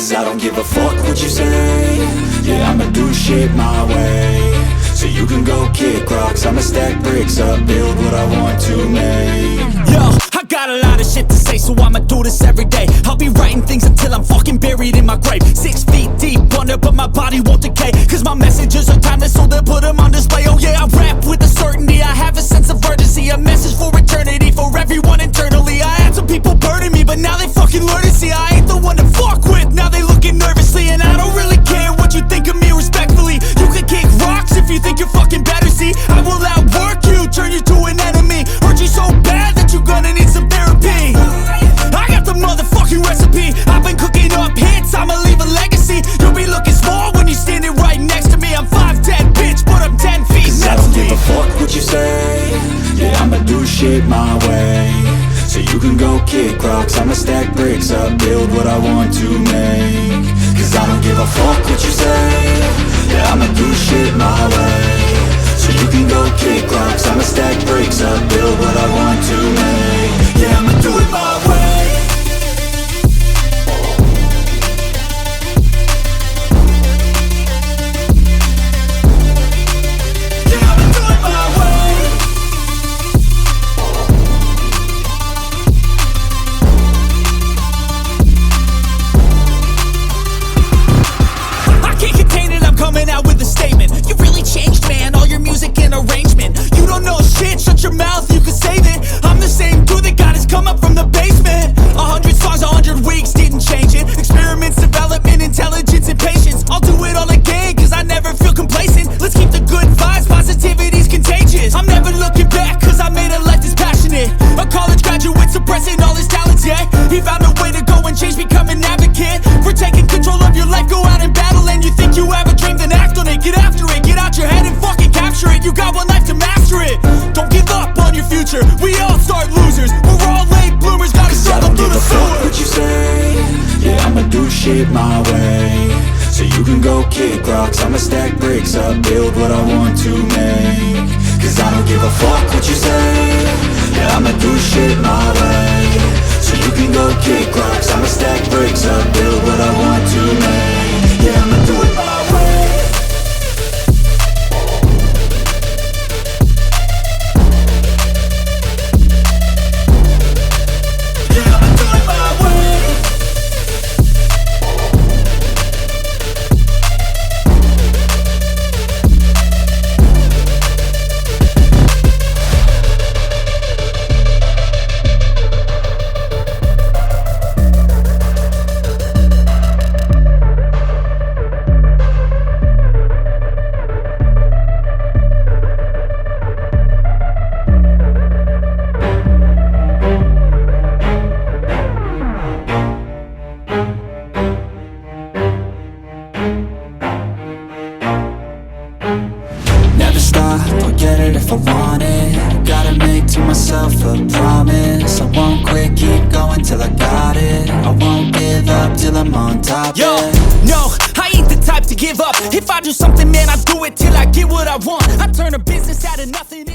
Cause I don't give a fuck what you say. Yeah, I'ma do shit my way. So you can go kick rocks, I'ma stack bricks up, build what I want to make. Yo, I got a lot of shit to say, so I'ma do this every day. I'll be writing things until I'm fucking buried in my grave. 6 feet deep under, but my body won't decay. Cause my messages are timeless, so they'll put them on display. Oh yeah, I rap with a certainty, I have a sense of urgency. A message for eternity, for everyone internally. I had some people burning me, but now they fucking learn to see I ain't the one to fuck with, now they looking nervously. And I don't really care what you think of me, respectfully. You can kick rocks if you think you're fucking better, see. I will outwork you, turn you to an enemy. Hurt you so bad that you're gonna need some therapy. I got the motherfucking recipe, I've been cooking up hits, I'ma leave a legacy. You'll be looking small when you're standing right next to me. I'm 5'10", bitch, but I'm 10 feet Cause next to me. I don't give a fuck what you say. Yeah, I'ma do shit my way. So you can go kick rocks, I'ma stack bricks up, build what I want to make. Cause I don't give a fuck what you say. Yeah, I'ma do shit my way. So you can go kick rocks, I'ma stack bricks up, build what I want to make. Yeah, I'ma do it my way. Coming out with a statement. You really changed, man, all your music and arrangement. You don't know shit, shut your mouth, you can save it. I'm the same dude that got his come up from the basement. 100 songs, 100 weeks, didn't change it. Experiments, development, intelligence, and patience. I'll do it all again, cause I never feel complacent. Let's keep the good vibes, positivity's contagious. I'm never looking back, cause I made a life that's passionate. A college graduate suppressing all his talents, yeah. He found a way to go and change, become an advocate. For taking control of your life, go out and battle. And you think you have a dream, then act on it. Get after it, get out your head and fucking capture it. You got one life to master it. Don't give up on your future, we all start losers. We're all late bloomers, gotta struggle through the sewer. What you say? Yeah, I'ma do shit my way. So you can go kick rocks, I'ma stack bricks up, build what I want to make. Cause I don't give a fuck what you say. Yeah, I'ma do shit my way. So you can go kick rocks, I'ma stack bricks up, build what I want to make. Yeah, I'ma do it my way. Never stop, I'll get it if I want it. Gotta make to myself a promise. I won't quit, keep going till I got it. I won't give up till I'm on top. Yo, no, I ain't the type to give up. If I do something, man, I do it till I get what I want. I turn a business out of nothing.